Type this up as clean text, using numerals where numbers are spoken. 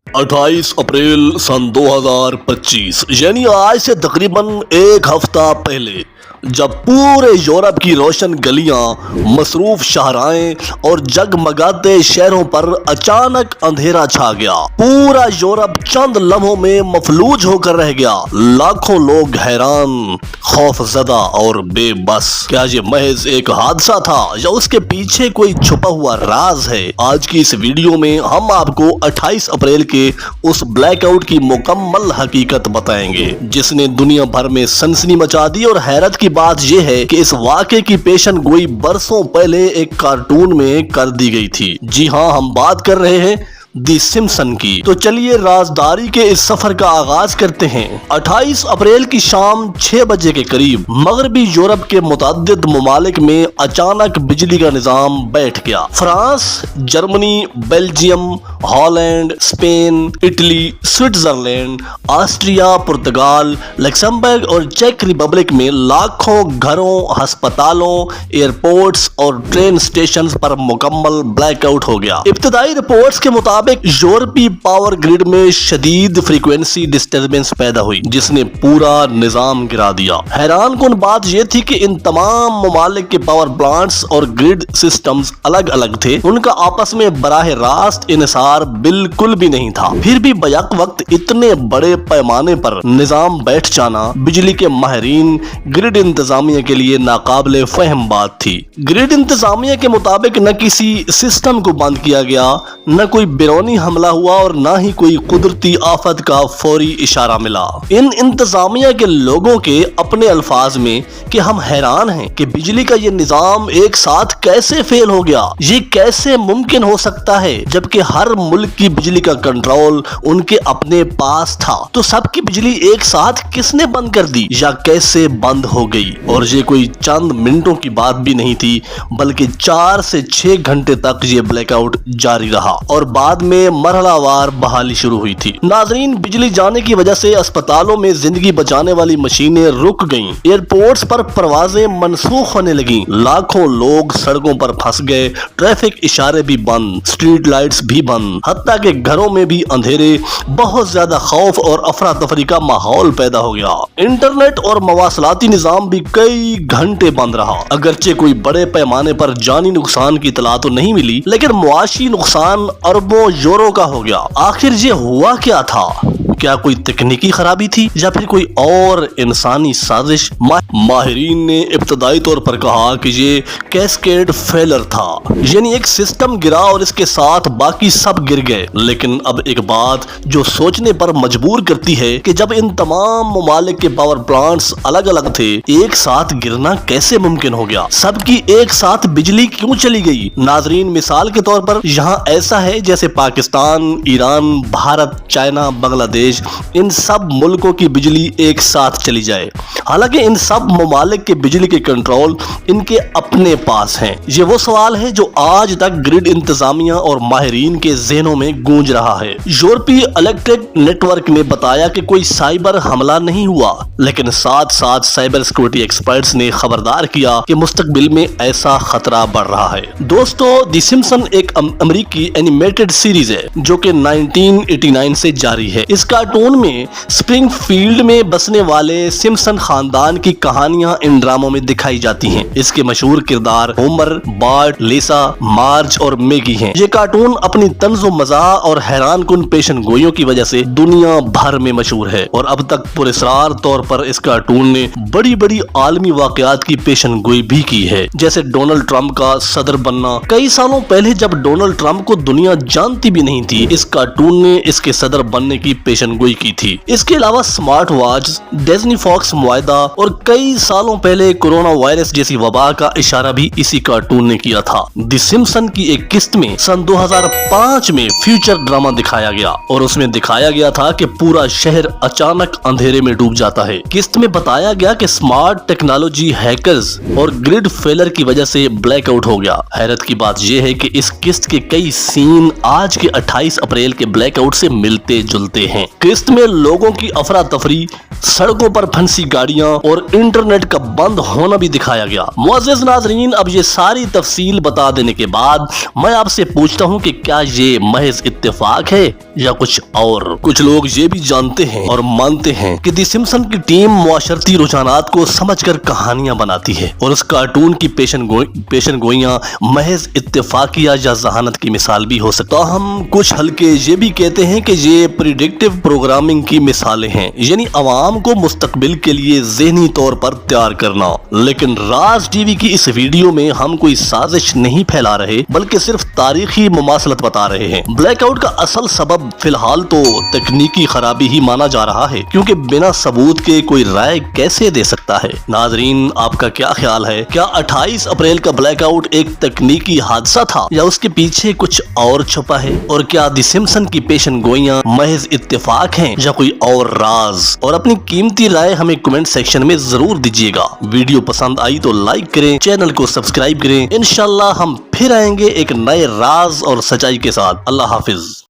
28 अप्रैल सन 2025 यानी आज से तकरीबन एक हफ्ता पहले जब पूरे यूरोप की रोशन गलियां, मसरूफ शाहराएं और जगमगाते शहरों पर अचानक अंधेरा छा गया। पूरा यूरोप चंद लम्हों में मफलूज होकर रह गया। लाखों लोग हैरान, खौफजदा और बेबस। क्या ये महज एक हादसा था या उसके पीछे कोई छुपा हुआ राज है? आज की इस वीडियो में हम आपको 28 अप्रैल के उस ब्लैकआउट की मुकम्मल हकीकत बताएंगे जिसने दुनिया भर में सनसनी मचा दी। और हैरत की बात यह है कि इस वाक़े की पेशन गोई बरसों पहले एक कार्टून में कर दी गई थी। जी हां, हम बात कर रहे हैं दी सिम्पसन की। तो चलिए राजदारी के इस सफर का आगाज करते हैं। 28 अप्रैल की शाम 6 बजे के करीब मगरबी यूरोप के मुतअद्दिद ममालिक में अचानक बिजली का निजाम बैठ गया। France, Germany, Belgium, Holland, Spain, Italy, Switzerland, Austria, पुर्तगाल, लक्समबर्ग और चेक रिपब्लिक में लाखों घरों, अस्पतालों, एयरपोर्ट्स और ट्रेन स्टेशन पर मुकम्मल ब्लैकआउट हो गया। इब्तदाई रिपोर्ट्स के मुताबिक यूरोपीय पावर ग्रिड में शदीद फ्रीक्वेंसी डिस्टर्बेंस पैदा हुई जिसने पूरा निजाम गिरा दिया। हैरान कुन बात यह थी कि इन तमाम ममालिक के पावर प्लांट्स और ग्रिड सिस्टम्स अलग अलग थे। उनका आपस में बराह रास्त इन्हिसार बिल्कुल भी नहीं था। फिर भी बैक वक्त इतने बड़े पैमाने पर निजाम बैठ जाना बिजली के माहिरीन, ग्रिड इंतजामिया के लिए नाकाबिले फहम बात थी। ग्रिड इंतजामिया के मुताबिक न किसी सिस्टम को बंद किया गया, न कोई बैरूनी हमला हुआ और ना ही कोई कुदरती आफत का फौरी इशारा मिला। इन इंतजामिया के लोगों के अपने अल्फाज में कि हम हैरान हैं कि बिजली का ये निजाम एक साथ कैसे फेल हो गया। ये कैसे मुमकिन हो सकता है जबकि हर मुल्क की बिजली का कंट्रोल उनके अपने पास था। तो सबकी बिजली एक साथ किसने बंद कर दी या कैसे बंद हो गई? और ये कोई चंद मिनटों की बात भी नहीं थी बल्कि 4 से 6 घंटे तक ये ब्लैकआउट जारी रहा और बाद में मरहलावार बहाली शुरू हुई थी। नाजरीन, बिजली जाने की वजह से अस्पतालों में जिंदगी बचाने वाली मशीनें रुक गईं, एयरपोर्ट्स पर परवाजें मनसूख होने लगीं, लाखों लोग सड़कों पर फंस गए, ट्रैफिक इशारे भी बंद, स्ट्रीट लाइट्स भी बंद, हत्ता के घरों में भी अंधेरे। बहुत ज्यादा खौफ और अफरा तफरी का माहौल पैदा हो गया। इंटरनेट और मवासलाती निजाम भी कई घंटे बंद रहा। अगरचे कोई बड़े पैमाने पर जानी नुकसान की इतला तो नहीं मिली, लेकिन मुआशी नुकसान अरबों यूरो का हो गया। आखिर ये हुआ क्या था? क्या कोई तकनीकी खराबी थी या फिर कोई और इंसानी साजिश? माहिरीन ने इब्तदाई तौर पर कहा कि ये कैस्केड फेलर था, यानी एक सिस्टम गिरा और इसके साथ बाकी सब गिर गए। लेकिन अब एक बात जो सोचने पर मजबूर करती है कि जब इन तमाम ममालिक के पावर प्लांट्स अलग अलग थे, एक साथ गिरना कैसे मुमकिन हो गया? सबकी एक साथ बिजली क्यों चली गई? नाजरीन, मिसाल के तौर पर यहाँ ऐसा है जैसे पाकिस्तान, ईरान, भारत, चाइना, बांग्लादेश, इन सब मुल्कों की बिजली एक साथ चली जाए। हालांकि इन सब ममालिक के बिजली के कंट्रोल इनके अपने पास हैं। ये वो सवाल है जो आज तक ग्रिड इंतजामिया और माहिरीन के ज़हनों में गूंज रहा है। यूरोपीय इलेक्ट्रिक नेटवर्क ने बताया कि कोई साइबर हमला नहीं हुआ, लेकिन साथ साथ साइबर सिक्योरिटी एक्सपर्ट्स ने खबरदार किया कि मुस्तकबिल में ऐसा खतरा बढ़ रहा है। दोस्तों, दी सिम्पसन एक अमेरिकी एनिमेटेड सीरीज है जो कि 1989 से जारी है। इस कार्टून में स्प्रिंगफील्ड में बसने वाले सिम्पसन खानदान की कहानियां इन ड्रामों में दिखाई जाती हैं। इसके मशहूर किरदार होमर, बार्ट, लिसा, मार्ज और मैगी हैं। ये कार्टून अपनी तंज़ो मज़ाह और हैरान कुन पेशन गोइयों की वजह से दुनिया भर में मशहूर है और अब तक पुरस्कार तौर पर इस कार्टून ने बड़ी बड़ी आलमी वाकयात की पेशन गोई भी की है, जैसे डोनाल्ड ट्रंप का सदर बनना। कई सालों पहले जब डोनाल्ड ट्रंप को दुनिया जानती भी नहीं थी, इस कार्टून ने इसके सदर बनने की पेशन गोई की थी। इसके अलावा स्मार्ट वॉच, डिज्नी फॉक्स मुआहदा और कई सालों पहले कोरोना वायरस जैसी वबा का इशारा भी इसी कार्टून ने किया था। दी सिम्पसन की एक किस्त में सन 2005 में फ्यूचर ड्रामा दिखाया गया और उसमें दिखाया गया था कि पूरा शहर अचानक अंधेरे में डूब जाता है। किस्त में बताया गया कि स्मार्ट टेक्नोलॉजी, हैकर्स और ग्रिड फेलर की वजह से ब्लैकआउट हो गया। हैरत की बात यह है कि इस किस्त के कई सीन आज के 28 अप्रैल के ब्लैकआउट से मिलते जुलते हैं। किस्त में लोगों की अफरा तफरी, सड़कों पर फंसी गाड़ियां और इंटरनेट का बंद होना भी दिखाया गया। मुअज़्ज़िज़ नाज़रीन, अब ये सारी तफसील बता देने के बाद मैं आपसे पूछता हूँ कि क्या ये महज इत्तेफाक है या कुछ और। कुछ लोग ये भी जानते हैं और मानते हैं कि दी सिम्पसन की टीम मुआशरती रुझानात को समझकर कहानियां बनाती है और उस कार्टून की पेशन गोइयां महज इत्तेफाकिया या जहानत की मिसाल भी हो सकता। हम कुछ हल्के ये भी कहते हैं कि ये प्रिडिक्टिव प्रोग्रामिंग की मिसालें हैं, यानी अवाम को मुस्तकबिल के लिए ज़हनी तौर पर तैयार करना। लेकिन राज टीवी की इस वीडियो में हम कोई साजिश नहीं फैला रहे, बल्कि सिर्फ तारीखी मुमासलत बता रहे हैं। ब्लैकआउट का असल सबब फिलहाल तो तकनीकी खराबी ही माना जा रहा है, क्योंकि बिना सबूत के कोई राय कैसे दे सकता है। नाजरीन, आपका क्या ख्याल है? क्या 28 अप्रैल का ब्लैकआउट एक तकनीकी हादसा था या उसके पीछे कुछ और छुपा है? और क्या दी सिम्पसन की पेशन गोइयां महज इत्तेफाक हैं या कोई और राज? और अपनी कीमती राय हमें कमेंट सेक्शन में जरूर दीजिएगा। वीडियो पसंद आई तो लाइक करें, चैनल को सब्सक्राइब करें। इंशाल्लाह हम फिर आएंगे एक नए राज और सच्चाई के साथ। अल्लाह हाफिज।